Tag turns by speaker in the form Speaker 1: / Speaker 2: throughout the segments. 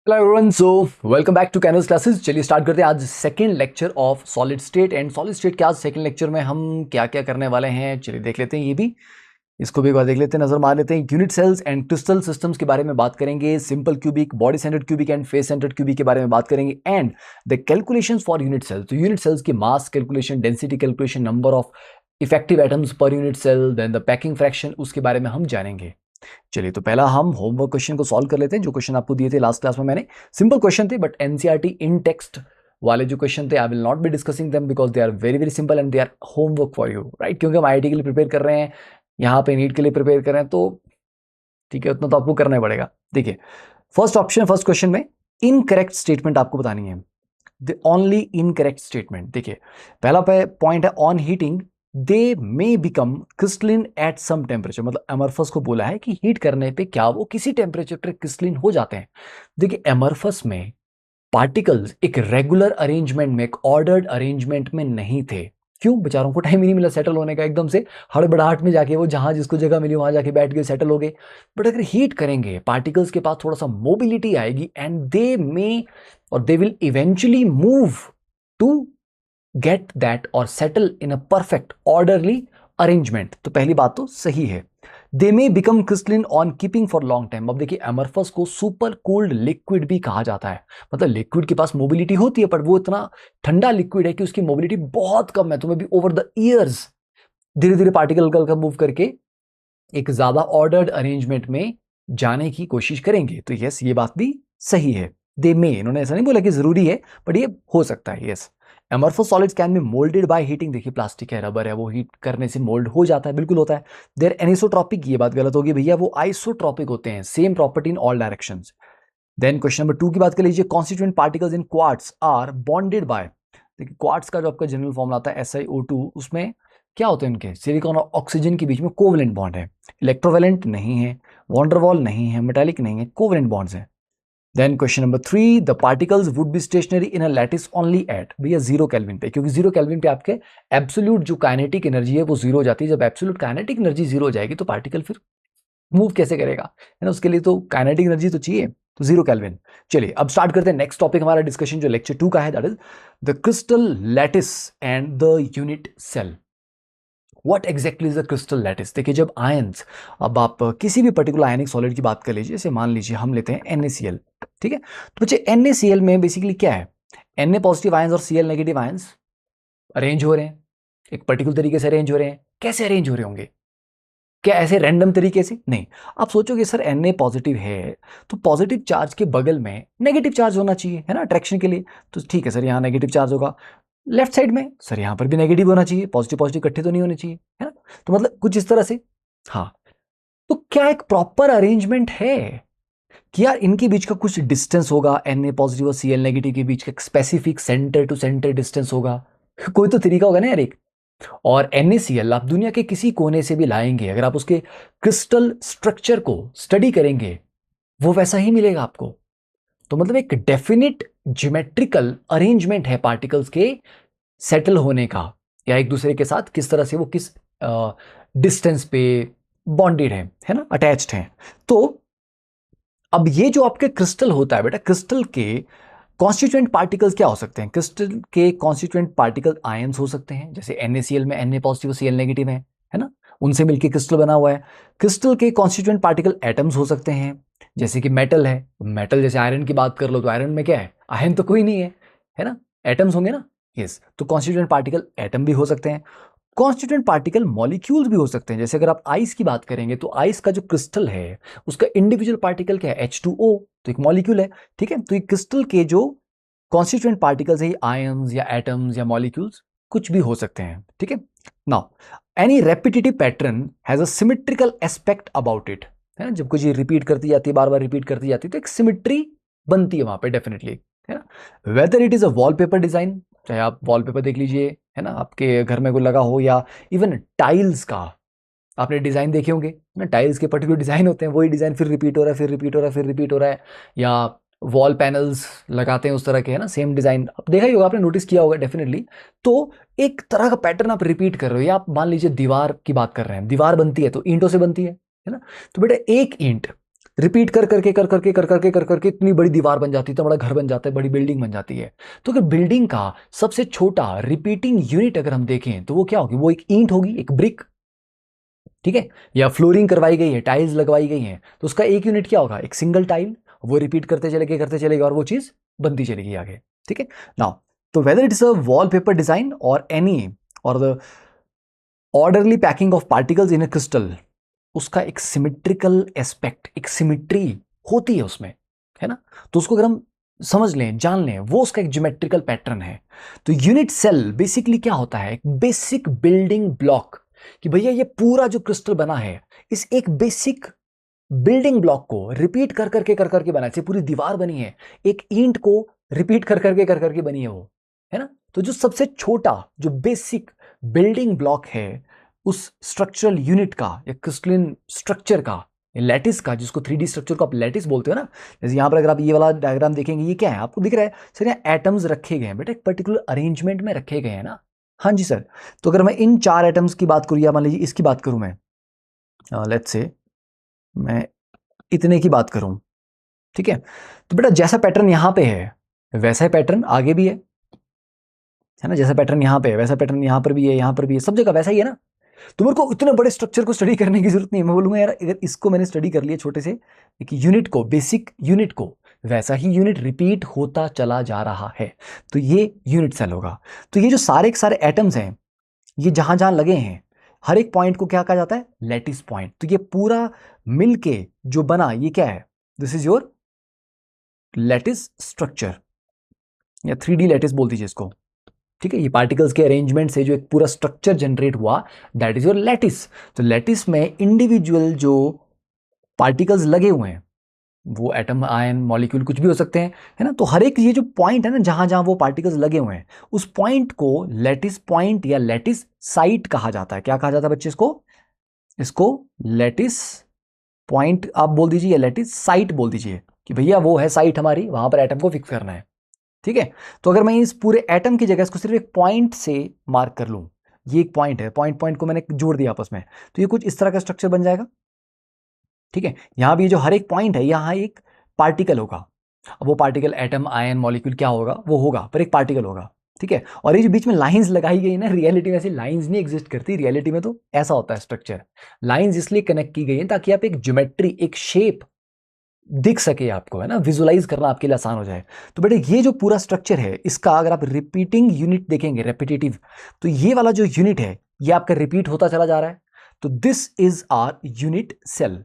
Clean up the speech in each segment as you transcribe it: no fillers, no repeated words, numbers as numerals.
Speaker 1: Hello everyone, so welcome back to Canvas Classes. चलिए start करते हैं आज second lecture of solid state. And solid state के आज सेकंड लेक्चर में हम क्या क्या करने वाले हैं, चलिए देख लेते हैं। ये भी इसको भी एक बार देख लेते हैं, नजर मार लेते हैं। Unit cells and crystal systems के बारे में बात करेंगे, simple cubic, body centred cubic and face centred cubic के बारे में बात करेंगे, and the calculations for unit cells. तो यूनिट सेल्स की mass calculation, density calculation, number of effective atoms per unit cell, then the packing fraction, उसके बारे में हम जानेंगे। चलिए तो पहला हम होमवर्क क्वेश्चन को सॉल्व कर लेते हैं, जो क्वेश्चन आपको दिए थे लास्ट क्लास में। मैंने सिंपल क्वेश्चन थे, बट एनसीईआरटी इन टेक्स्ट वाले जो क्वेश्चन थे, I will not be discussing them because they are very very simple and they are homework for you, right. क्योंकि हम आईआईटी के लिए प्रिपेयर कर रहे हैं, यहाँ पे नीट के लिए प्रिपेयर कर रहे हैं, तो ठीक है, उतना तो आपको करना ही पड़ेगा। देखिए फर्स्ट ऑप्शन, फर्स्ट क्वेश्चन में इनकरेक्ट स्टेटमेंट आपको बतानी है, द ओनली इनकरेक्ट स्टेटमेंट। देखिए पहला पॉइंट है on heating they may become crystalline at some temperature. मतलब एमरफस को बोला है कि हीट करने पे क्या वो किसी टेम्परेचर पर क्रिस्टलिन हो जाते हैं। देखिए एमरफस में पार्टिकल्स एक रेगुलर अरेंजमेंट में, एक ऑर्डर्ड अरेंजमेंट में नहीं थे। क्यों? बेचारों को टाइम ही नहीं मिला सेटल होने का। एकदम से हड़बड़ाहट में जाके वो जहां जिसको जगह मिली वहां जाके बैठ गए, सेटल हो गए। बट अगर हीट करेंगे, पार्टिकल्स के पास थोड़ा सा मोबिलिटी आएगी एंड दे मे और they will eventually move to get that और settle in a perfect orderly arrangement. तो पहली बात तो सही है। They may become crystalline on keeping for long time. अब देखिए एमरफस को सुपर कोल्ड लिक्विड भी कहा जाता है। मतलब लिक्विड के पास मोबिलिटी होती है, पर वो इतना ठंडा लिक्विड है कि उसकी मोबिलिटी बहुत कम है। तो मैं भी ओवर द ईयर्स धीरे धीरे पार्टिकल का मूव करके एक ज्यादा ऑर्डर्ड अरेंजमेंट में जाने की कोशिश करेंगे। तो यस, ये बात भी सही है। दे में, इन्होंने ऐसा नहीं बोला कि जरूरी है, बट ये हो सकता है। Yes, amorphous solids can be moulded by heating. देखिए प्लास्टिक है, रबर है, वो हीट करने से मोल्ड हो जाता है, बिल्कुल होता है। देर एनिसोट्रॉपिक, ये बात गलत होगी भैया, वो आइसोट्रॉपिक होते हैं, same property in all directions. Then question number 2 की बात कर लीजिए, constituent particles in quartz are bonded by. देखिए क्वार्ट्स का जो आपका जनरल फॉर्मूला आता है SiO2, उसमें क्या होते हैं उनके, सिलिकॉन और ऑक्सीजन के बीच में कोवेलेंट बॉन्ड है। इलेक्ट्रोवेलेंट नहीं है, वॉन्डरवॉल नहीं है, मेटालिक नहीं है, कोवेलेंट बॉन्ड्स है। Then question number 3, the particles would be stationary in a lattice only at, भैया 0 केल्विन पे, क्योंकि 0 केल्विन पे आपके एब्सोल्यूट जो काइनेटिक एनर्जी है वो 0 हो जाती है। जब एब्सोल्यूट काइनेटिक एनर्जी 0 हो जाएगी तो पार्टिकल फिर मूव कैसे करेगा, है ना। उसके लिए तो काइनेटिक एनर्जी तो चाहिए, तो 0 केल्विन। चलिए अब स्टार्ट करते हैं नेक्स्ट टॉपिक हमारा डिस्कशन, जो लेक्चर 2 का है, that is the crystal lattice and the unit cell. What exactly is the crystal lattice. देखिए जब आयंस, अब आप किसी भी पर्टिकुलर आयनिक सॉलिड की बात कर लीजिए, जैसे मान लीजिए हम लेते हैं NaCl, ठीक है। तो बच्चे NaCl में बेसिकली क्या है, Na पॉजिटिव आयंस और Cl नेगेटिव आयंस अरेंज हो रहे हैं, एक पर्टिकुलर तरीके से अरेंज हो रहे हैं। कैसे अरेंज हो रहे होंगे? क्या ऐसे रैंडम तरीके से? नहीं। आप सोचोगे सर Na पॉजिटिव है तो पॉजिटिव चार्ज के बगल में नेगेटिव चार्ज होना चाहिए, है ना, अट्रैक्शन के लिए। तो ठीक है सर, यहाँ नेगेटिव चार्ज होगा। लेफ्ट साइड में सर यहाँ पर भी नेगेटिव होना चाहिए, पॉजिटिव पॉजिटिव इकट्ठे तो नहीं होने चाहिए, है ना। तो मतलब कुछ इस तरह से। हाँ, तो क्या एक प्रॉपर अरेंजमेंट है कि यार इनके बीच का कुछ डिस्टेंस होगा, Na पॉजिटिव और Cl नेगेटिव के बीच का specific centre to centre distance होगा? कोई तो तरीका होगा ना यार एक। और NaCl आप दुनिया के किसी कोने से भी लाएंगे, अगर आप उसके क्रिस्टल स्ट्रक्चर को स्टडी करेंगे वो वैसा ही मिलेगा आपको। तो मतलब एक डेफिनिट ज्योमेट्रिकल अरेंजमेंट है पार्टिकल्स के सेटल होने का, या एक दूसरे के साथ किस तरह से वो किस डिस्टेंस पे बॉन्डेड है ना, अटैच्ड है। तो अब ये जो आपके क्रिस्टल होता है बेटा, क्रिस्टल के कॉन्स्टिट्यूएंट पार्टिकल्स क्या हो सकते हैं? क्रिस्टल के कॉन्स्टिट्यूएंट पार्टिकल आयंस हो सकते हैं, जैसे NaCl में Na पॉजिटिव Cl नेगेटिव है ना, उनसे मिलकर क्रिस्टल बना हुआ है। क्रिस्टल के कॉन्स्टिट्यूएंट पार्टिकल एटम्स हो सकते हैं, जैसे कि मेटल है, मेटल जैसे आयरन की बात कर लो तो आयरन में क्या है, आयरन तो कोई नहीं है ना, एटम्स होंगे ना। यस, तो कॉन्स्टिट्यूएंट पार्टिकल एटम भी हो सकते हैं। कॉन्स्टिट्यूएंट पार्टिकल मॉलिक्यूल्स भी हो सकते हैं, जैसे अगर आप आइस की बात करेंगे तो आइस का जो क्रिस्टल है उसका इंडिविजुअल पार्टिकल क्या है, H2O, तो एक मॉलिक्यूल है, ठीक है। तो ये क्रिस्टल के जो कॉन्स्टिट्यूएंट पार्टिकल्स है, आयंस या एटम्स या मॉलिक्यूल्स कुछ भी हो सकते हैं, ठीक है। Now any repetitive pattern has a symmetrical aspect about it, है ना। जब कुछ रिपीट करती जाती है, बार बार रिपीट करती जाती है, तो एक सिमेट्री बनती है वहां पे डेफिनेटली, है ना। Whether it is a wallpaper design, चाहे आप वॉलपेपर देख लीजिए, है ना, आपके घर में कोई लगा हो, या इवन टाइल्स का आपने डिजाइन देखे होंगे ना, टाइल्स के पर्टिकुलर डिजाइन होते हैं, वही डिजाइन फिर रिपीट हो रहा है, फिर रिपीट हो रहा है, फिर रिपीट हो रहा है। या वॉल पैनल्स लगाते हैं उस तरह के, है ना, सेम डिजाइन आप देखा ही होगा, आपने नोटिस किया होगा डेफिनेटली। तो एक तरह का पैटर्न आप रिपीट कर रहे हो, या आप मान लीजिए दीवार की बात कर रहे हैं, दीवार बनती है तो ईंटों से बनती है ना। तो बेटा एक ईंट रिपीट कर करके इतनी बड़ी दीवार बन जाती है, इतना बड़ा घर बन जाता है, बड़ी बिल्डिंग बन जाती है। तो अगर बिल्डिंग का सबसे छोटा रिपीटिंग यूनिट अगर हम देखें तो वो क्या होगी, वो एक ईंट होगी, एक ब्रिक, ठीक है, या फ्लोरिंग करवाई गई है, टाइल्स लगवाई गई हैं, तो उसका एक यूनिट क्या होगा, एक सिंगल टाइल, वो रिपीट करते चलेगी और वो चीज बनती चलेगी आगे, ठीक है। नाउ तो whether it is a wallpaper design और एनी और the orderly packing of particles in a crystal, उसका एक सिमेट्रिकल एस्पेक्ट, एक सिमेट्री होती है उसमें, है ना। तो उसको अगर हम समझ लें, जान लें, वो उसका एक ज्योमेट्रिकल पैटर्न है। तो यूनिट सेल बेसिकली क्या होता है, एक बेसिक बिल्डिंग ब्लॉक, कि भैया ये पूरा जो क्रिस्टल बना है इस एक बेसिक बिल्डिंग ब्लॉक को रिपीट कर करके बना है। पूरी दीवार बनी है एक ईंट को रिपीट कर करके बनी है वो, है ना। तो जो सबसे छोटा जो बेसिक बिल्डिंग ब्लॉक है उस स्ट्रक्चरल यूनिट का या क्रिस्टलिन स्ट्रक्चर का, लैटिस का, जिसको 3D स्ट्रक्चर को आप लैटिस बोलते हो ना। जैसे यहां पर अगर आप ये वाला डायग्राम देखेंगे, ये क्या है आपको दिख रहा है सर, यहाँ एटम्स रखे गए हैं बेटा, एक पर्टिकुलर अरेंजमेंट में रखे गए हैं ना। हाँ जी सर। तो अगर मैं इन 4 एटम्स की बात करूँ या मान लीजिए इसकी बात करूँ मैं, लेट्स से मैं इतने की बात करूं, ठीक है। तो बेटा जैसा पैटर्न यहां पे है वैसा ही पैटर्न आगे भी है ना, जैसा पैटर्न यहां पे है वैसा पैटर्न यहां पर भी है, यहां पर भी है, सब जगह वैसा ही है ना। तो मेरे को इतने बड़े स्ट्रक्चर को स्टडी करने की जरूरत नहीं है। मैं बोलूंगा यार अगर इसको मैंने स्टडी कर लिया छोटे से एक यूनिट को, बेसिक यूनिट को, वैसा ही यूनिट रिपीट होता चला जा रहा है, तो ये यूनिट सेल होगा। तो ये जो सारे के सारे एटम्स हैं ये जहां जहां लगे हैं हर एक पॉइंट को क्या कहा जाता है, लैटिस पॉइंट। तो ये पूरा मिलके जो बना ये क्या है, this is your lattice structure या 3D लैटिस बोल दीजिए इसको, ठीक है। ये पार्टिकल्स के अरेंजमेंट से जो एक पूरा स्ट्रक्चर जनरेट हुआ दैट इज योर लैटिस। तो लैटिस में इंडिविजुअल जो पार्टिकल्स लगे हुए हैं वो एटम, आयन, मॉलिक्यूल कुछ भी हो सकते हैं, है ना। तो हर एक ये जो पॉइंट है ना जहां जहां वो पार्टिकल्स लगे हुए हैं उस पॉइंट को लैटिस पॉइंट या लैटिस साइट कहा जाता है। क्या कहा जाता है बच्चे इसको लैटिस पॉइंट आप बोल दीजिए या लैटिस साइट बोल दीजिए, कि भैया वो है साइट हमारी, वहां पर एटम को फिक्स करना है, ठीक है। तो अगर मैं इस पूरे एटम की जगह इसको सिर्फ एक पॉइंट से मार्क कर लूं, ये एक पॉइंट है, पॉइंट पॉइंट को मैंने जोड़ दिया आपस में, तो ये कुछ इस तरह का स्ट्रक्चर बन जाएगा, ठीक है। यहां भी जो हर एक पॉइंट है यहां एक पार्टिकल होगा। अब वो पार्टिकल एटम, आयन, मॉलिक्यूल क्या होगा, वो होगा पर एक पार्टिकल होगा, ठीक है। और ये जो बीच में लाइंस लगाई गई ना, रियलिटी में ऐसी लाइंस नहीं एग्जिस्ट करती। रियलिटी में तो ऐसा होता है स्ट्रक्चर, लाइंस इसलिए कनेक्ट की गई है ताकि आप एक ज्योमेट्री, एक शेप दिख सके आपको, है ना, विजुलाइज करना आपके लिए आसान हो जाए। तो बेटे ये जो पूरा स्ट्रक्चर है इसका अगर आप रिपीटिंग यूनिट देखेंगे, रेपिटेटिव, तो ये वाला जो यूनिट है ये आपका रिपीट होता चला जा रहा है। तो this is our unit cell,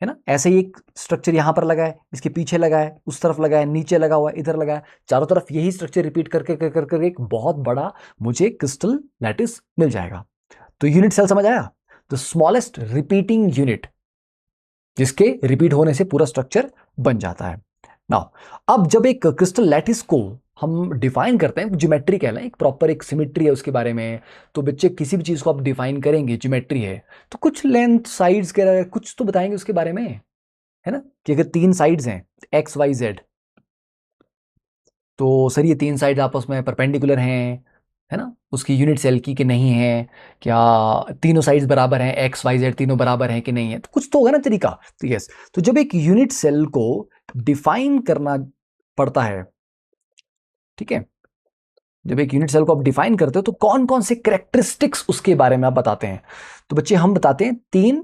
Speaker 1: है ना। ऐसे ही एक स्ट्रक्चर यहां पर लगा है, इसके पीछे लगा है, उस तरफ लगा है, नीचे लगा हुआ है, इधर लगा है, चारों तरफ यही स्ट्रक्चर रिपीट करके एक बहुत बड़ा मुझे क्रिस्टल लैटिस मिल जाएगा। तो यूनिट सेल समझ आया, द स्मॉलेस्ट रिपीटिंग यूनिट जिसके रिपीट होने से पूरा स्ट्रक्चर बन जाता है। नाउ अब जब एक क्रिस्टल लैटिस को हम डिफाइन करते हैं, ज्योमेट्री कहना है, एक प्रॉपर एक सिमेट्री है उसके बारे में। तो बच्चे किसी भी चीज को आप डिफाइन करेंगे, ज्योमेट्री है तो कुछ लेंथ, साइड्स के कुछ तो बताएंगे उसके बारे में, है ना। कि अगर 3 साइड्स हैं एक्स वाई जेड, तो सर ये 3 साइड आपस में परपेंडिकुलर हैं, है ना, उसकी यूनिट सेल की कि नहीं है, क्या तीनों साइड्स बराबर हैं, एक्स वाई जेड तीनों बराबर हैं कि नहीं है, तो कुछ तो होगा ना तरीका। तो यस, तो जब एक यूनिट सेल को डिफाइन करना पड़ता है, ठीक है, जब एक यूनिट सेल को आप डिफाइन करते हो तो कौन कौन से कैरेक्टरिस्टिक्स उसके बारे में आप बताते हैं। तो बच्चे हम बताते हैं 3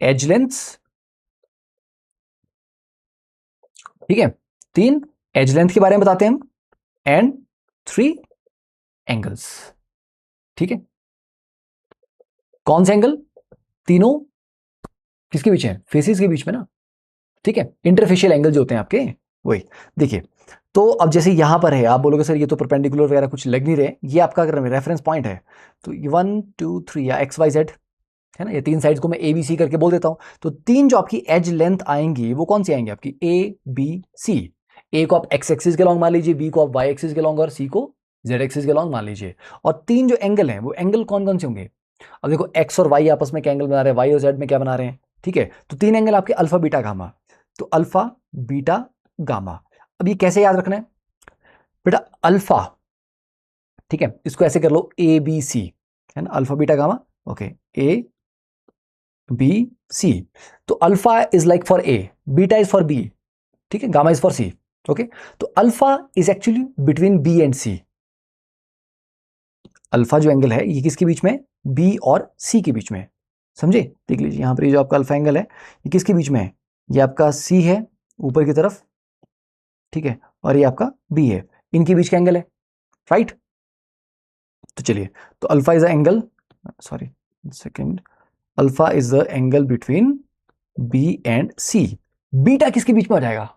Speaker 1: एज लेंथ्स, ठीक है, 3 एज लेंथ के बारे में बताते हैं हम, एंड 3 एंगल्स, ठीक है। कौन से एंगल, तीनों किसके बीच है, फेसिस के बीच में ना, ठीक है। इंटरफेशियल एंगल जो होते हैं आपके वही। देखिए तो अब जैसे यहां पर है, आप बोलोगे सर ये तो परपेंडिकुलर वगैरह कुछ लग नहीं रहे, ये आपका अगर रेफरेंस पॉइंट है तो 1 2 3 या एक्स वाई जेड, है ना, ये 3 साइड्स को मैं ए बी सी करके बोल देता हूं। तो 3 जो आपकी एज लेंथ आएंगी वो कौन सी आएंगी आपकी, ए बी सी। ए को आप एक्स एक्सिस के लॉन्ग मान लीजिए, बी को आप वाई एक्सिस के लॉन्ग और सी को जेड एक्सिस के लॉन्ग मान लीजिए। और 3 जो एंगल हैं वो एंगल कौन कौन से होंगे, अब देखो एक्स और वाई आपस में क्या एंगल बना रहे हैं, वाई और जेड में क्या बना रहे हैं, ठीक है। तो 3 एंगल आपके अल्फा बीटा गामा, तो अल्फा बीटा गामा। अब ये कैसे याद रखना है बेटा, अल्फा, ठीक है, इसको ऐसे कर लो ए बी सी, है ना, alpha beta gamma, okay, a b c. तो alpha is like for a, beta is for b, ठीक है, gamma is for c. Okay, तो alpha is actually between B and c. Alpha जो angle है ये किसके बीच में है? बी और सी के बीच में है। समझे? देख लीजिए यहां पर ये जो आपका अल्फा एंगल है ये किसके बीच में है? ये आपका सी है ऊपर की तरफ, ठीक है, और ये आपका बी है, इनके बीच का एंगल है, राइट? तो चलिए, तो alpha is the angle, sorry second, alpha is the angle between B and C. Beta किसके बीच में आ जाएगा?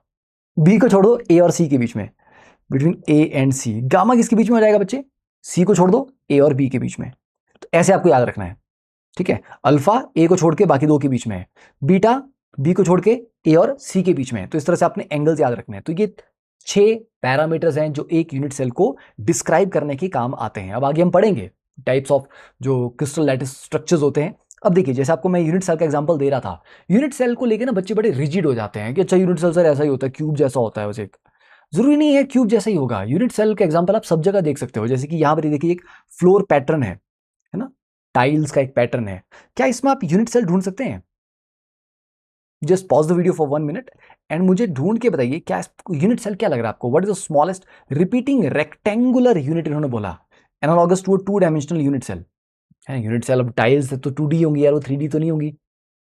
Speaker 1: बी को छोड़ दो, ए और सी के बीच में, between A and C. Gamma किसके बीच में आ जाएगा बच्चे? सी को छोड़ दो, ए और बी के बीच में। तो ऐसे आपको याद रखना है, ठीक है? अल्फा ए को छोड़ के बाकी दो के बीच में है, बीटा बी को छोड़ के ए और सी के बीच में है। तो इस तरह से आपने एंगल्स याद रखने हैं। तो ये 6 पैरामीटर्स हैं जो एक यूनिट सेल को डिस्क्राइब करने के काम आते हैं। अब आगे हम पढ़ेंगे टाइप्स ऑफ जो क्रिस्टल लैटिस स्ट्रक्चर्स होते हैं। अब देखिए, जैसे आपको मैं यूनिट सेल का एग्जांपल दे रहा था, यूनिट सेल को लेकर ना बच्चे बड़े रिजिड हो जाते हैं कि अच्छा यूनिट सेल सर ऐसा ही होता है, क्यूब जैसा होता है। वैसे जरूरी नहीं है क्यूब जैसा ही होगा। यूनिट सेल का एग्जांपल आप सब जगह देख सकते हो। जैसे कि यहाँ पर देखिए एक फ्लोर पैटर्न है ना, टाइल्स का एक पैटर्न है। क्या इसमें आप यूनिट सेल ढूंढ सकते हैं? Just pause the video for 1 minute and मुझे ढूंढ के बताइए क्या यूनिट सेल क्या लग रहा है आपको? What is the smallest repeating rectangular unit इन्होंने बोला, analogous to 2 dimensional unit cell है। यूनिट सेल अब टाइल्स है तो 2D होंगी यार, वो 3D तो नहीं होंगी,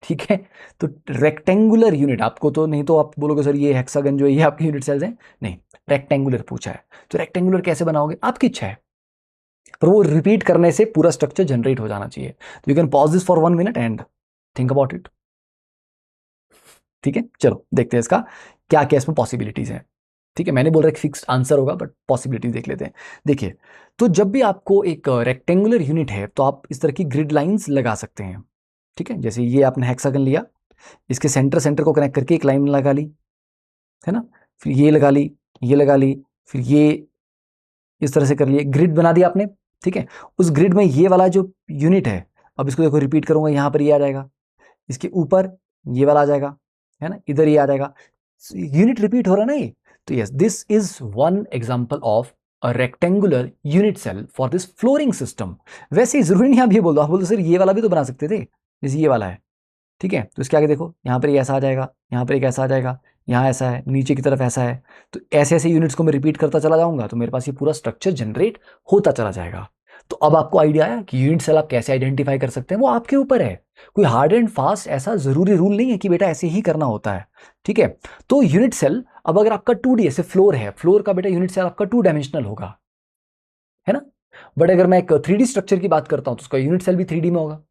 Speaker 1: ठीक है? तो रेक्टेंगुलर यूनिट आपको, तो नहीं तो आप बोलोगे सर ये हेक्सागन जो है ये आपके यूनिट सेल्स हैं, नहीं, रेक्टेंगुलर पूछा है। तो रेक्टेंगुलर कैसे बनाओगे? आपकी इच्छा है, पर वो रिपीट करने से पूरा स्ट्रक्चर जनरेट हो जाना चाहिए। तो you can pause this for 1 minute and think about it, ठीक है? चलो देखते हैं इसका क्या क्या इसमें पॉसिबिलिटीज है, ठीक है? मैंने बोल रहा एक फिक्स्ड आंसर होगा, बट पॉसिबिलिटीज देख लेते हैं। देखिए, तो जब भी आपको एक रेक्टेंगुलर यूनिट है तो आप इस तरह की ग्रिड लाइंस लगा सकते हैं, ठीक है? जैसे ये आपने हेक्सागन लिया, इसके सेंटर सेंटर को कनेक्ट करके एक लाइन लगा ली, है ना? फिर ये लगा ली, ये लगा ली, फिर ये इस तरह से कर लिए, ग्रिड बना दिया आपने, ठीक है? उस ग्रिड में ये वाला जो यूनिट है, अब इसको देखो रिपीट करूंगा, यहाँ पर ये आ जाएगा, इसके ऊपर ये वाला आ जाएगा, है ना? इधर ये आ जाएगा, यूनिट रिपीट हो रहा ना ये। तो yes, this is one example of a rectangular unit cell for this flooring system. वैसे ही जरूरी नहीं आप ये बोल दो, आप बोल दो सर ये वाला भी तो बना सकते थे, जैसे ये वाला है, ठीक है? तो इसके आगे देखो, यहाँ पर ये ऐसा आ जाएगा, यहाँ पर एक ऐसा आ जाएगा, यहाँ ऐसा है, नीचे की तरफ ऐसा है। तो ऐसे ऐसे यूनिट्स को मैं रिपीट करता चला जाऊंगा तो मेरे पास ये पूरा स्ट्रक्चर जनरेट होता चला जाएगा। तो अब आपको आइडिया आया कि यूनिट सेल आप कैसे आइडेंटिफाई कर सकते हैं, वो आपके ऊपर है। कोई हार्ड एंड फास्ट ऐसा जरूरी रूल नहीं है कि बेटा ऐसे ही करना होता है, ठीक है? तो यूनिट सेल, अब अगर आपका 2D ऐसे फ्लोर है, फ्लोर का बेटा यूनिट सेल आपका 2 डायमेंशनल होगा, है ना? बट अगर मैं एक 3D स्ट्रक्चर की बात करता हूं तो उसका यूनिट सेल भी 3D में होगा।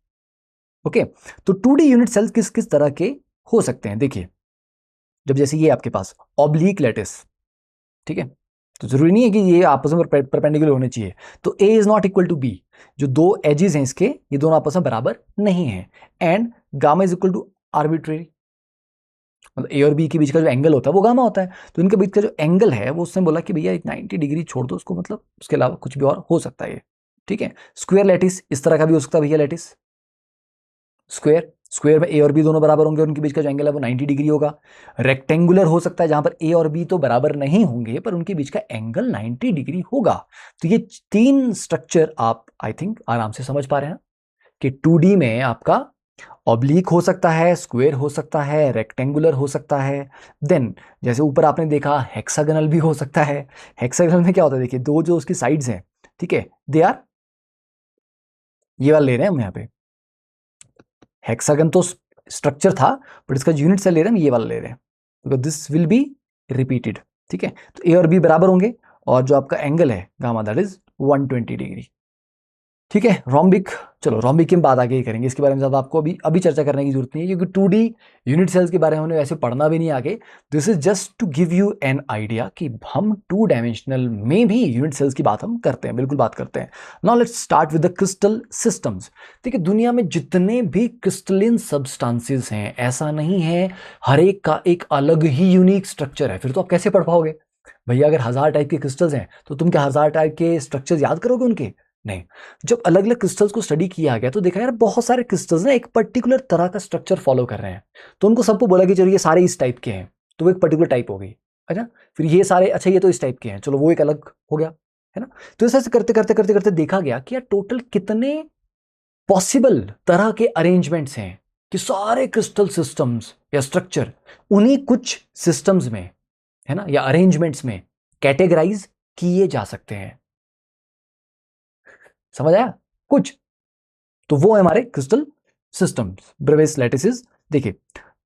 Speaker 1: ओके, तो 2D यूनिट सेल्स किस किस तरह के हो सकते हैं? देखिए, जब जैसे ये आपके पास ऑब्लिक लैटिस, ठीक है, तो जरूरी नहीं है कि ये आपस में परपेंडिकुलर होने चाहिए। तो a is not equal to b, जो दो एजेस हैं इसके, ये दोनों आपस में बराबर नहीं है। And gamma is equal to arbitrary, मतलब ए और बी के बीच का जो एंगल होता है वो गामा होता है। तो इनके बीच का जो एंगल है वो उसने बोला कि भैया एक 90 डिग्री छोड़ दो उसको, मतलब उसके अलावा कुछ भी और हो सकता है ये, ठीक है? स्क्वायर लैटिस इस तरह का भी हो सकता है भैया, लैटिस स्क्वायर, स्क्वायर में ए और बी दोनों बराबर होंगे, उनके बीच का जो एंगल है वो 90 डिग्री होगा। रेक्टेंगुलर हो सकता है जहां पर ए और बी तो बराबर नहीं होंगे पर उनके बीच का एंगल 90 डिग्री होगा। तो ये 3 स्ट्रक्चर आप आई थिंक आराम से समझ पा रहे हैं कि 2D में आपका ऑब्लिक हो सकता है, स्क्वायर हो सकता है, रेक्टेंगुलर हो सकता है। देन जैसे ऊपर आपने देखा हेक्सागनल भी हो सकता है। हेक्सागनल में क्या होता है, देखिए दो जो उसकी साइड्स हैं, ठीक है, दे आर, ये वाला ले रहे हैं हम यहाँ पे, हेक्सागन तो स्ट्रक्चर था बट इसका यूनिट सेल ले रहे हैं हम ये वाला ले रहे हैं, because this will be repeated, ठीक है? तो ए और बी बराबर होंगे और जो आपका एंगल है गामा दैट इज 120 डिग्री, ठीक है? रोम्बिक, चलो रोम्बिक की हम बात आगे ही करेंगे, इसके बारे में ज़्यादा आपको अभी चर्चा करने की जरूरत नहीं है क्योंकि 2D यूनिट सेल्स के बारे में हमने वैसे पढ़ना भी नहीं आगे। This is just to give you an idea कि हम 2 डायमेंशनल में भी यूनिट सेल्स की बात हम करते हैं, बिल्कुल बात करते हैं। Now let's start with the crystal systems. देखिए, दुनिया में जितने भी क्रिस्टलिन सब्सटेंसेस हैं, ऐसा नहीं है हर एक का एक अलग ही यूनिक स्ट्रक्चर है, फिर तो आप कैसे पढ़ पाओगे भैया? अगर 1000 टाइप के क्रिस्टल्स हैं तो तुम क्या 1000 टाइप के स्ट्रक्चर्स याद करोगे उनके? नहीं। जब अलग अलग क्रिस्टल्स को स्टडी किया गया तो देखा यार बहुत सारे क्रिस्टल्स ना एक पर्टिकुलर तरह का स्ट्रक्चर फॉलो कर रहे हैं, तो उनको सबको बोला कि चलो ये सारे इस टाइप के हैं, तो वो एक पर्टिकुलर टाइप हो गई। अच्छा, फिर ये सारे, अच्छा ये तो इस टाइप के हैं, चलो वो एक अलग हो गया, है ना? तो ऐसे करते करते करते करते देखा गया कि यार टोटल कितने पॉसिबल तरह के अरेंजमेंट्स हैं कि सारे क्रिस्टल सिस्टम्स या स्ट्रक्चर उन्हीं कुछ सिस्टम्स में, है ना, या अरेंजमेंट्स में कैटेगराइज किए जा सकते हैं। समझ आया कुछ? तो वो है हमारे क्रिस्टल सिस्टम्स, ब्रेविस लैटिसेस। देखिए,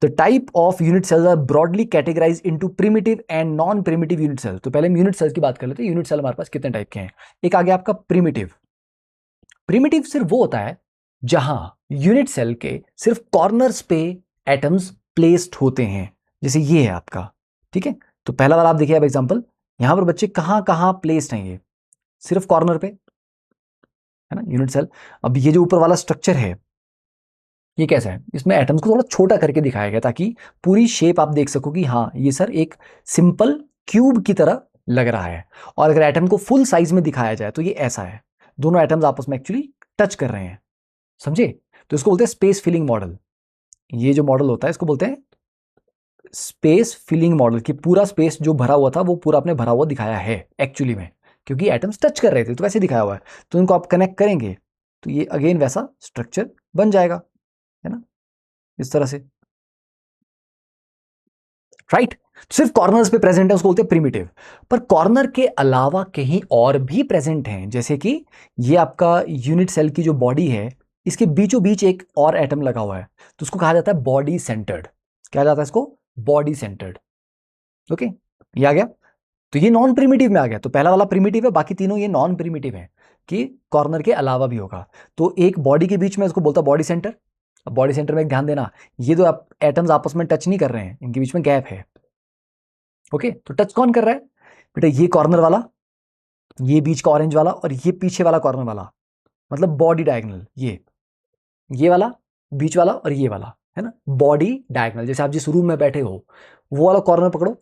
Speaker 1: the type of unit cells are broadly categorise into primitive and non primitive unit cells. तो पहले हम यूनिट सेल्स की बात कर लेते हैं। यूनिट सेल हमारे पास कितने टाइप के हैं? एक आ गया आपका प्रिमिटिव। प्रिमिटिव सिर्फ वो होता है जहां यूनिट सेल के सिर्फ कॉर्नर्स पे एटम्स प्लेस्ड होते हैं, जैसे ये है आपका। ठीक है, तो पहला वाला आप देखिए, अब एग्जांपल यहां पर बच्चे कहां कहां प्लेस्ड हैं, ये सिर्फ कॉर्नर पे, है ना, यूनिट सेल। अब ये जो ऊपर वाला स्ट्रक्चर है ये कैसा है? इसमें एटम्स को थोड़ा छोटा करके दिखाया गया ताकि पूरी शेप आप देख सको कि हाँ ये सर एक सिंपल क्यूब की तरह लग रहा है। और अगर एटम को फुल साइज में दिखाया जाए तो ये ऐसा है, दोनों एटम्स आपस में एक्चुअली टच कर रहे हैं, समझे? तो इसको बोलते हैं स्पेस फिलिंग मॉडल। ये जो मॉडल होता है इसको बोलते हैं स्पेस फिलिंग मॉडल, कि पूरा स्पेस जो भरा हुआ था वो पूरा आपने भरा हुआ दिखाया है एक्चुअली में, क्योंकि एटम्स टच कर रहे थे तो वैसे दिखाया हुआ है। तो इनको आप कनेक्ट करेंगे तो ये अगेन वैसा स्ट्रक्चर बन जाएगा, है ना, इस तरह से, राइट। सिर्फ कॉर्नर्स पे प्रेजेंट है उसको बोलते हैं प्रिमिटिव। पर कॉर्नर के अलावा कहीं और भी प्रेजेंट हैं, जैसे कि ये आपका यूनिट सेल की जो बॉडी है इसके बीचों बीच एक और एटम लगा हुआ है, तो उसको कहा जाता है बॉडी सेंटर्ड। क्या जाता है इसको? Body centred. ओके, ये आ गया। तो ये नॉन प्रिमिटिव में आ गया। तो पहला वाला प्रिमिटिव है, बाकी तीनों ये नॉन प्रिमिटिव है कि कॉर्नर के अलावा भी होगा। तो एक बॉडी के बीच में इसको बोलता बॉडी सेंटर। अब बॉडी सेंटर में एक ध्यान देना, ये जो आप एटम्स आपस में टच नहीं कर रहे हैं, इनके बीच में गैप है। ओके, तो टच कौन कर रहा है बेटा? ये कॉर्नर वाला, ये बीच का ऑरेंज वाला, और ये पीछे वाला कॉर्नर वाला, मतलब बॉडी डायगोनल। ये वाला, बीच वाला और ये वाला, है ना, बॉडी डायगोनल। जैसे आप जिस रूम में बैठे हो वो वाला कॉर्नर पकड़ो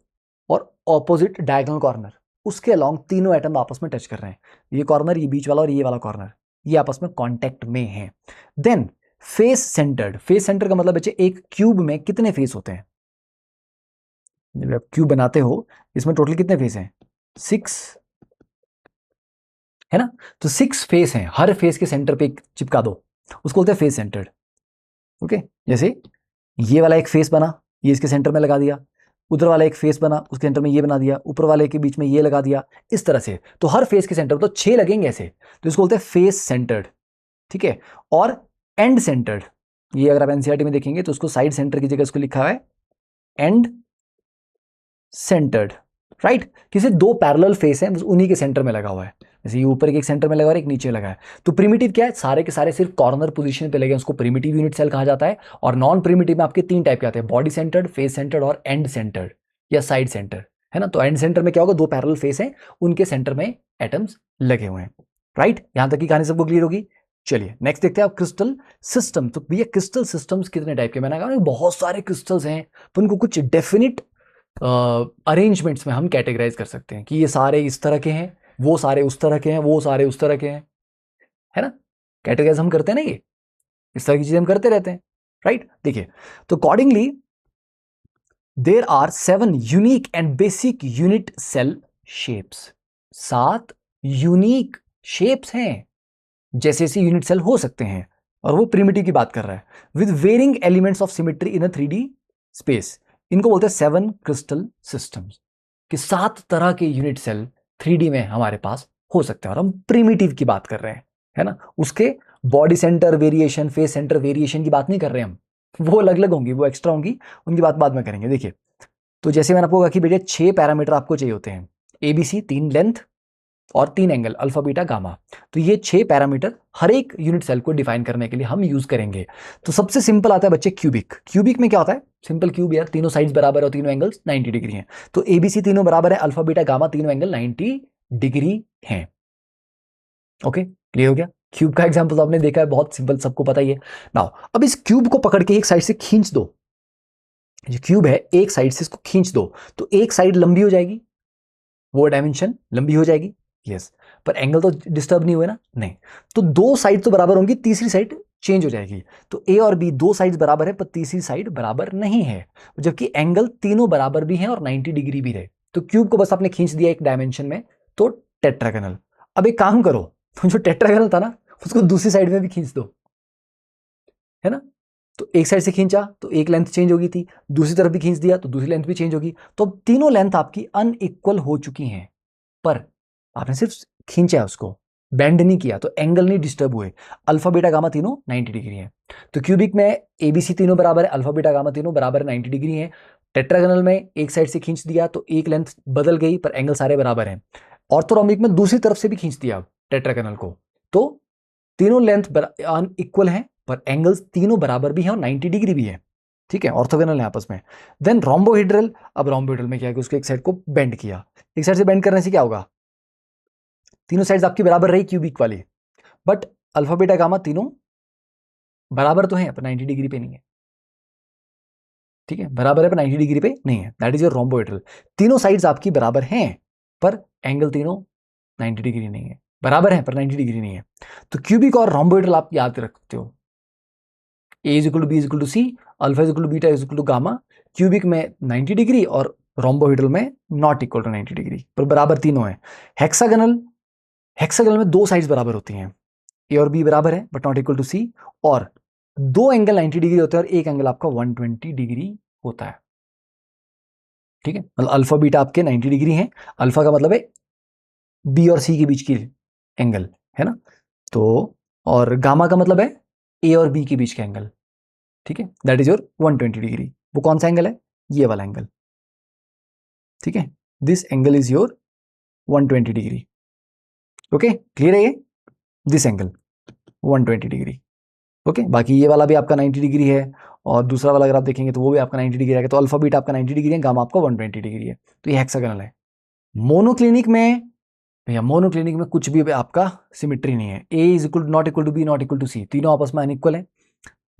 Speaker 1: और ऑपोजिट डायगोनल कॉर्नर, उसके अलोंग तीनों एटम आपस में टच कर रहे हैं। ये कॉर्नर, ये बीच वाला और ये वाला कॉर्नर, ये आपस में कांटेक्ट में है। Then face centred. Face centre का मतलब बच्चे एक क्यूब में कितने फेस होते हैं? जब आप क्यूब बनाते हो इसमें टोटल कितने फेस हैं? 6, है ना। तो 6 फेस हैं, हर फेस के सेंटर पे एक चिपका दो, उसको बोलते हैं फेस सेंटर्ड। ओके, जैसे ये वाला एक फेस बना, ये इसके सेंटर में लगा दिया, उधर वाला एक फेस बना, उसके सेंटर में ये बना दिया, ऊपर वाले के बीच में ये लगा दिया, इस तरह से। तो हर फेस के सेंटर तो 6 लगेंगे ऐसे, तो इसको बोलते हैं फेस सेंटर्ड। ठीक है, और एंड सेंटर्ड, ये अगर आप एनसीईआरटी में देखेंगे तो उसको साइड सेंटर की जगह उसको लिखा है एंड सेंटर्ड, राइट। किसी 2 पैरेलल फेस हैं, उन्हीं के सेंटर में लगा हुआ है, जैसे ये ऊपर के एक सेंटर में लगा हुआ है, एक नीचे लगा है। तो प्रिमिटिव क्या है? सारे के सारे सिर्फ कॉर्नर पोजीशन पे लगे, उसको प्रिमिटिव यूनिट सेल कहा जाता है। और नॉन प्रिमिटिव में आपके 3 टाइप के आते हैं, बॉडी सेंटर्ड, फेस सेंटर्ड और एंड सेंटर्ड या साइड सेंटर, है ना। तो एंड सेंटर में क्या होगा? 2 पैरेलल फेस हैं, उनके सेंटर में एटम्स लगे हुए हैं, राइट। यहां तक की कहानी सबको क्लियर होगी। चलिए नेक्स्ट देखते हैं आप क्रिस्टल सिस्टम। तो भैया क्रिस्टल सिस्टम्स कितने टाइप के? मैंने कहा बहुत सारे क्रिस्टल्स हैं, पर उनको कुछ डेफिनिट अरेंजमेंट्स में हम कैटेगराइज कर सकते हैं कि ये सारे इस तरह के हैं, वो सारे उस तरह के हैं, वो सारे उस तरह के हैं, है ना। कैटेगराइज हम करते हैं ना, ये इस तरह की चीजें हम करते रहते हैं, राइट। देखिए, तो accordingly there are 7 unique and basic unit cell shapes. 7 unique shapes हैं जैसे ऐसे यूनिट सेल हो सकते हैं, और वो प्रिमिटिव की बात कर रहा है, with varying elements of symmetry in a 3D space. इनको बोलते हैं 7 क्रिस्टल सिस्टम्स, कि 7 तरह के यूनिट सेल 3D में हमारे पास हो सकते हैं, और हम प्रिमिटिव की बात कर रहे हैं, है ना। उसके body centre variation, face centre variation की बात नहीं कर रहे हम, वो अलग अलग होंगी, वो एक्स्ट्रा होंगी, उनकी बात बाद में करेंगे। देखिए, तो जैसे मैंने आपको कहा कि बेटे 6 पैरामीटर आपको चाहिए होते हैं, ABC, 3 लेंथ और 3 एंगल, अल्फा बीटा गामा। तो ये 6 पैरामीटर हर एक यूनिट सेल को डिफाइन करने के लिए हम यूज करेंगे। तो सबसे सिंपल आता है बच्चे क्यूबिक। क्यूबिक में क्या होता है? सिंपल क्यूब यार, तीनों साइड्स बराबर और तीनों एंगल्स 90 डिग्री हैं। तो ABC तीनों बराबर है, अल्फा बीटा गामा तीनों एंगल 90 डिग्री हैं। ओके, क्लियर हो गया। क्यूब का एग्जांपल तो आपने देखा है, बहुत सिंपल, सबको पता ही है। नाउ अब इस क्यूब को पकड़ के एक साइड से खींच दो, जो क्यूब है एक साइड से इसको खींच दो, तो एक साइड लंबी हो जाएगी, वो डायमेंशन लंबी हो जाएगी, यस। पर एंगल तो डिस्टर्ब नहीं हुए ना, नहीं। तो 2 साइड तो बराबर होंगी, तीसरी साइड चेंज हो जाएगी। तो ए और बी 2 साइड बराबर है, पर तीसरी साइड बराबर नहीं है, जबकि एंगल तीनों बराबर भी हैं और 90 डिग्री भी रहे। तो क्यूब को बस आपने खींच दिया एक डायमेंशन में, तो टेट्रागोनल। अब एक काम करो, तो जो टेट्रागोनल था ना उसको दूसरी साइड में भी खींच दो, है ना। तो एक साइड से खींचा तो एक लेंथ चेंज होगी थी, दूसरी तरफ भी खींच दिया तो दूसरी लेंथ भी चेंज होगी। तो अब तीनों लेंथ आपकी अनइक्वल हो चुकी हैं, पर आपने सिर्फ खींचा है उसको, बेंड नहीं किया, तो एंगल नहीं डिस्टर्ब हुए। अल्फा बीटा गामा तीनों 90 डिग्री है। तो क्यूबिक में एबीसी तीनों बराबर है, अल्फा बीटा गामा तीनों बराबर 90 डिग्री है। टेट्रागोनल में एक साइड से खींच दिया तो एक लेंथ बदल गई, पर एंगल सारे बराबर हैं। ऑर्थोरोम्बिक में दूसरी तरफ से भी खींच दिया टेट्रागोनल को, तो तीनों लेंथ इक्वल हैं, पर एंगल्स तीनों बराबर भी हैं और 90 डिग्री भी है। ठीक है, ऑर्थोगोनल है आपस में। देन रोम्बोहेड्रल, अब रोम्बोहेड्रल में क्या है कि उसको एक साइड को बेंड किया, एक साइड से बेंड करने से क्या होगा, तीनों साइड्स आपकी बराबर रही क्यूबिक वाली, बट अल्फा बीटा गामा तीनों बराबर तो हैं पर 90 डिग्री पे नहीं है। ठीक है, बराबर है पर 90 डिग्री पे नहीं है, दैट इज योर रोम्बोहेड्रल। तीनों साइड्स आपकी बराबर हैं पर एंगल तीनों 90 डिग्री नहीं है, बराबर है पर 90 डिग्री नहीं है। तो क्यूबिक और रोम्बोहेड्रल आप याद रख सकते हो, a is equal to b is equal to c, alpha is equal to beta is equal to gamma. Cubic में 90 डिग्री और रोम्बोहेड्रल में नॉट इक्वल टू 90 डिग्री, पर बराबर तीनों है। हेक्सागोनल, हेक्सागोनल में दो साइड्स बराबर होती हैं, ए और बी बराबर है बट नॉट इक्वल टू सी, और दो एंगल 90 डिग्री होते हैं और एक एंगल आपका 120 डिग्री होता है। ठीक है, मतलब अल्फा बीटा आपके 90 डिग्री हैं, अल्फा का मतलब है बी और सी के बीच की एंगल, है ना, तो और गामा का मतलब है ए और बी के बीच का एंगल। ठीक है, दैट इज योर 120 डिग्री। वो कौन सा एंगल है, ये वाला एंगल। ठीक है, this angle is your 120 degree. Okay, clear है ये, दिस एंगल 120 डिग्री। ओके, बाकी ये वाला भी आपका 90 डिग्री है, और दूसरा वाला अगर आप देखेंगे तो वो भी आपका 90 डिग्री है। तो अल्फा बीटा आपका 90 डिग्री है, गामा आपका 120 डिग्री है। तो ये हेक्सागोनल है। मोनोक्लिनिक में भैया, मोनोक्लिनिक में कुछ भी आपका सिमिट्री नहीं है, a is equal not equal to b not equal to c, तीनों आपस में अनइक्वल है।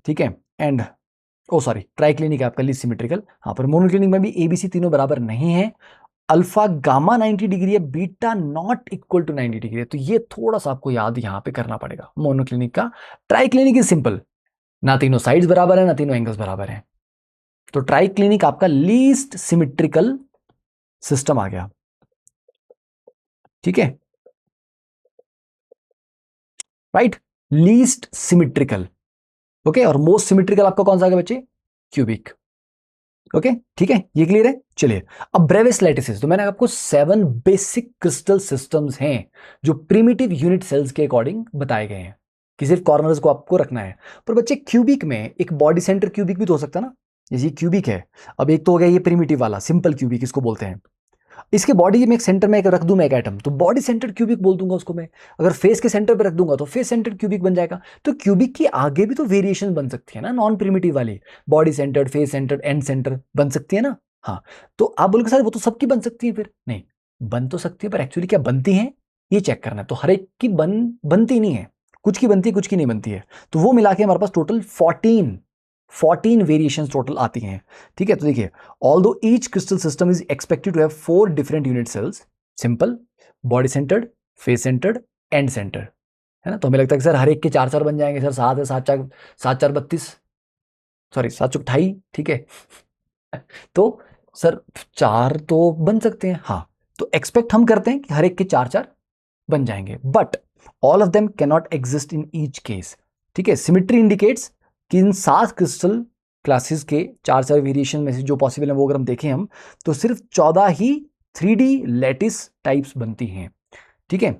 Speaker 1: ठीक है, एंड ओ सॉरी, ट्राइक्लिनिक है आपका लीस्ट सिमेट्रिकल। हाँ, पर मोनोक्लिनिक में भी एबीसी तीनों बराबर नहीं है, अल्फा गामा 90 डिग्री है, beta not equal to 90 degree है। तो ये थोड़ा सा आपको याद यहां पे करना पड़ेगा मोनोक्लिनिक का। ट्राइक्लिनिक इज सिंपल, ना तीनों साइड्स बराबर है ना तीनों एंगल्स बराबर है, तो ट्राइक्लिनिक आपका लीस्ट सिमेट्रिकल सिस्टम आ गया। ठीक है, राइट, लीस्ट सिमेट्रिकल। ओके, और मोस्ट सिमेट्रिकल आपका कौन सा आ गया बच्चे, क्यूबिक। ओके, ठीक है, ये क्लियर है। चलिए, अब ब्रेविस लैटिसेस, तो मैंने आपको 7 बेसिक क्रिस्टल सिस्टम्स हैं जो प्रिमिटिव यूनिट सेल्स के अकॉर्डिंग बताए गए हैं, कि सिर्फ कॉर्नर्स को आपको रखना है। पर बच्चे क्यूबिक में एक बॉडी सेंटर क्यूबिक भी तो हो सकता है ना, जैसे क्यूबिक है। अब एक तो हो गया ये प्रिमिटिव वाला सिंपल क्यूबिक, इसको बोलते हैं। इसके बॉडी में एक सेंटर में एक रख दूं मैं एक एटम, तो बॉडी सेंटर क्यूबिक बोल दूंगा उसको मैं। अगर फेस के सेंटर पे रख दूंगा तो फेस सेंटर क्यूबिक बन जाएगा। तो क्यूबिक की आगे भी तो वेरिएशन बन सकती है ना, नॉन प्रिमिटिव वाली, body centred, face centred, end centre बन सकती है ना। हाँ, तो आप बोलोगे सर वो तो सबकी बन सकती है, फिर नहीं, बन तो सकती है पर एक्चुअली क्या बनती है ये चेक करना है। तो हर एक की बनती नहीं है, कुछ की बनती है कुछ की नहीं बनती है। तो वो मिला के हमारे पास टोटल 14 वेरिएशन टोटल आती हैं। ठीक है, तो देखिए, although each crystal system is expected to have 4 different unit cells, simple, body centred, face centred, end centre, है ना। तो हमें लगता है कि सर हर एक के 4-4 बन जाएंगे सर, 7 है, 7-4 32, सॉरी 7-4 ठीक है। तो सर 4 तो बन सकते हैं, हाँ, तो एक्सपेक्ट हम करते हैं कि हर एक के 4-4 बन जाएंगे, but all of them can not exist in each case. ठीक है, सिमिट्री इंडिकेट्स कि इन 7 क्रिस्टल क्लासेस के 4-4 वेरिएशन में से जो पॉसिबल है वो अगर हम देखें हम, तो सिर्फ 14 ही 3D लैटिस टाइप्स बनती हैं। ठीक है,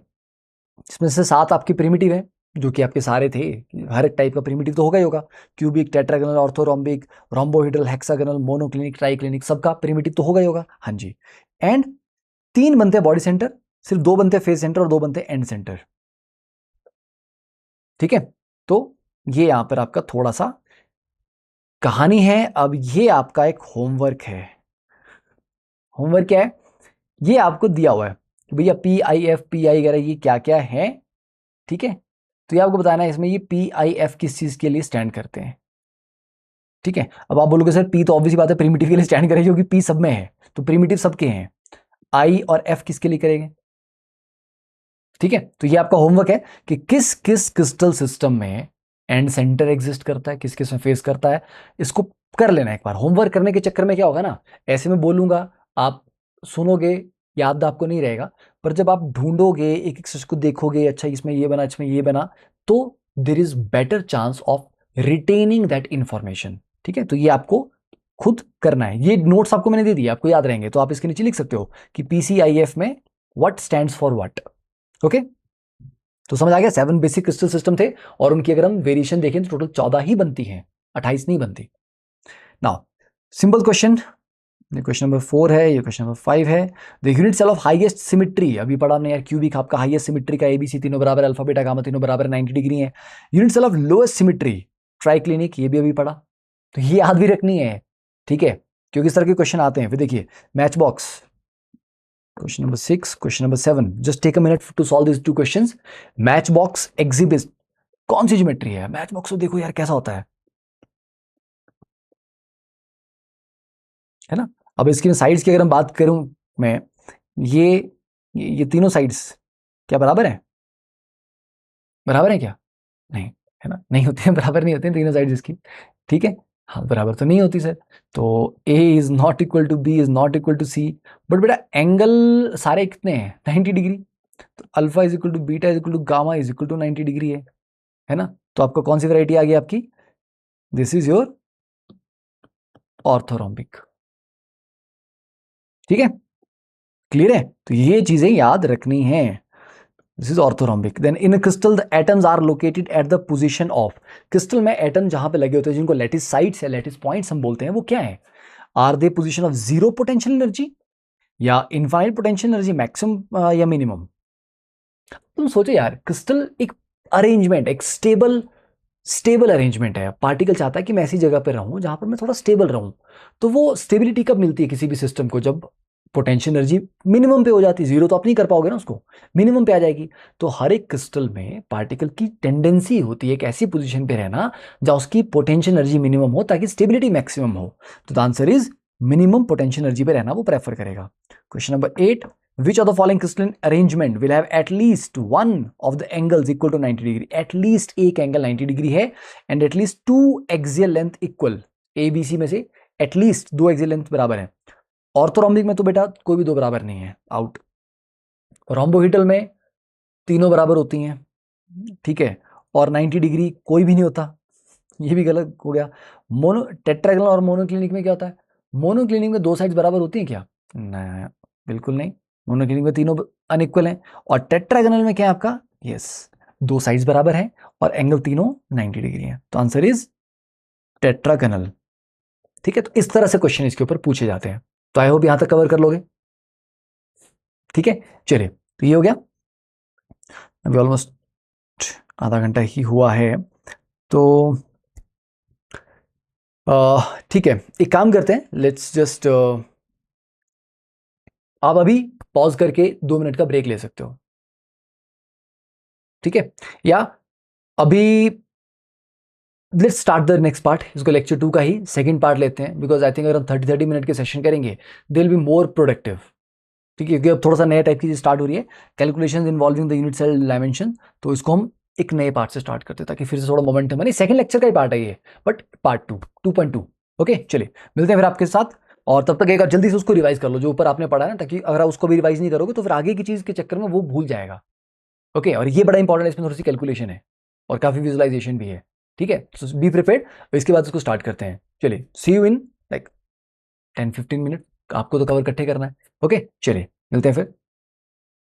Speaker 1: इसमें से 7 आपके प्रिमिटिव है, जो कि आपके सारे थे, हर एक टाइप का प्रिमिटिव तो होगा ही होगा, cubic, tetragonal, orthorhombic, rhombohedral, hexagonal, monoclinic, triclinic, सबका प्रिमिटिव तो होगा ही होगा। हाँ जी, एंड 3 बनते हैं बॉडी सेंटर, सिर्फ 2 बनते हैं फेस सेंटर और 2 बनते हैं एंड सेंटर। ठीक है, तो ये यहां पर आपका थोड़ा सा कहानी है। अब ये आपका एक होमवर्क है। होमवर्क क्या है, ये आपको दिया हुआ है कि भैया PIF PI वगैरह ये क्या क्या है। ठीक है, तो ये आपको बताना है इसमें ये PIF किस चीज के लिए स्टैंड करते हैं। ठीक है, अब आप बोलोगे सर पी तो ऑब्वियसली बात है प्रिमिटिव के लिए स्टैंड करेगी, क्योंकि पी सब में है, तो प्रिमिटिव सबके हैं। आई और एफ किसके लिए करेंगे। ठीक है, तो ये आपका होमवर्क है कि किस किस क्रिस्टल सिस्टम में एंड सेंटर एग्जिस्ट करता है, किस किस में फेस करता है, इसको कर लेना एक बार। होमवर्क करने के चक्कर में क्या होगा ना, ऐसे में बोलूंगा, आप सुनोगे, याद आपको नहीं रहेगा, पर जब आप ढूंढोगे एक एक चीज को देखोगे, अच्छा इसमें ये बना, इसमें ये बना, तो there is better chance of retaining that information. ठीक है, तो ये आपको खुद करना है। ये नोट्स आपको मैंने दे दिए, आपको याद रहेंगे, तो आप इसके नीचे लिख सकते हो कि PCIF में what stands for what. Okay, तो समझ आ गया। 7 बेसिक क्रिस्टल सिस्टम थे और उनकी अगर हम वेरिएशन देखें तो टोटल 14 ही बनती हैं, 28 नहीं बनती। नाउ सिंपल क्वेश्चन, ये क्वेश्चन नंबर 4 है, ये क्वेश्चन नंबर 5 है। The unit cell of highest symmetry, अभी पढ़ा हमने यार, क्यूबिक आपका हाईएस्ट सिमेट्री का ABC तीनों बराबर, अल्फा बीटा गामा तीनों बराबर 90 डिग्री है। Unit cell of lowest symmetry triclinic, ये भी अभी पढ़ा, तो ये याद भी रखनी है। ठीक है, क्योंकि इस तरह के क्वेश्चन आते हैं। फिर देखिए match box, question number 6, question number 7, just take a minute to solve this two questions. Match box exhibit कौन सी ज्योमेट्री है? मैच बॉक्स को देखो यार कैसा होता है ना। अब इसकी साइड्स की अगर हम बात करूं मैं, ये तीनों साइड्स क्या बराबर है? बराबर है क्या? नहीं, है ना, नहीं होते हैं, बराबर नहीं होते हैं तीनों साइड्स इसकी। ठीक है, हाँ बराबर तो नहीं होती सर। तो A is not equal to B is not equal to C, but बेटा एंगल सारे कितने हैं? 90 डिग्री। तो alpha is equal to beta is equal to gamma is equal to 90 degree है ना। तो आपको कौन सी वैरायटी आ गई आपकी? This is your orthorhombic. ठीक है, क्लियर है? तो ये चीजें याद रखनी है। This is orthorhombic. Then in crystal the atoms are located at the position of, crystal में एटम जहां पे लगे होते हैं जिनको लैटिस साइट्स या लैटिस पॉइंट्स हम बोलते हैं, वो क्या है? Are they position of zero potential energy या इनफाइनाइट पोटेंशियल एनर्जी, मैक्सिमम या मिनिमम? तुम सोचो यार, क्रिस्टल एक अरेंजमेंट, एक स्टेबल अरेंजमेंट है। पार्टिकल चाहता है कि मैं ऐसी जगह पर रहूं जहां पर मैं थोड़ा स्टेबल रहूं। तो वो स्टेबिलिटी कब मिलती है किसी भी सिस्टम को? जब पोटेंशियल एनर्जी मिनिमम पे हो जाती है। जीरो तो आप नहीं कर पाओगे ना उसको, मिनिमम पे आ जाएगी। तो हर एक क्रिस्टल में पार्टिकल की टेंडेंसी होती है एक ऐसी पोजीशन पे रहना जहां उसकी पोटेंशियल एनर्जी मिनिमम हो ताकि स्टेबिलिटी मैक्सिमम हो। तो the answer is minimum potential energy पे रहना वो प्रेफर करेगा। Question number 8, which of the following crystalline arrangement will have at least one of the angles equal to 90 degree? at least एक angle 90 degree है and at least two axial length equal, ABC में से at least दो axial length बराबर है। Orthorhombic में तो बेटा कोई भी दो बराबर नहीं है, आउट। रोम्बोहिटल में तीनों बराबर होती हैं, ठीक है, और 90 डिग्री कोई भी नहीं होता, ये भी गलत हो गया। मोनो टेट्रागोनल और मोनोक्लिनिक में क्या होता है? मोनोक्लिनिक में दो साइड्स बराबर होती हैं क्या? नहीं, बिल्कुल नहीं। मोनोक्लिनिक में तीनों अनइक्वल हैं। और टेट्रागोनल में क्या है आपका? यस, दो साइड्स बराबर हैं और एंगल तीनों 90 डिग्री है। तो आंसर इज टेट्रागोनल। ठीक है, तो इस तरह से क्वेश्चन इसके ऊपर पूछे जाते हैं। तो आई होप यहां तक कवर कर लोगे। ठीक है, चलिए, तो ये हो गया। अभी ऑलमोस्ट आधा घंटा ही हुआ है, तो ठीक है, एक काम करते हैं, लेट्स जस्ट आप अभी पॉज करके 2 मिनट का ब्रेक ले सकते हो। ठीक है, या अभी let's start the next part. इसको लेक्चर 2 का ही सेकंड पार्ट लेते हैं, बिकॉज आई थिंक अगर हम 30 मिनट के सेशन करेंगे they will be more productive. ठीक है, क्योंकि अब थोड़ा सा नया टाइप की चीज स्टार्ट हो रही है, calculations involving the unit cell dimension. तो इसको हम एक नए पार्ट से स्टार्ट करते हैं ताकि फिर से थोड़ा मोमेंटम बने। सेकंड लेक्चर का ही पार्ट है ये, बट पार्ट 2.2। ओके, चलिए मिलते हैं फिर आपके साथ। और तब तक एक बार जल्दी से उसको रिवाइज कर लो जो ऊपर आपने पढ़ा है ना, ताकि अगर आप उसको भी रिवाइज नहीं करोगे तो फिर आगे की चीज के चक्कर में वो भूल जाएगा। ओके, और ये बड़ा इंपॉर्टेंट है, इसमें थोड़ी सी कैलकुलेशन है और काफी विजुअलाइजेशन भी है। ठीक है, तो बी प्रिपेयर्ड। इसके बाद उसको स्टार्ट करते हैं। चलिए, सी यू इन लाइक 10-15 मिनट। आपको तो कवर इकट्ठे करना है। ओके, चलिए मिलते हैं फिर।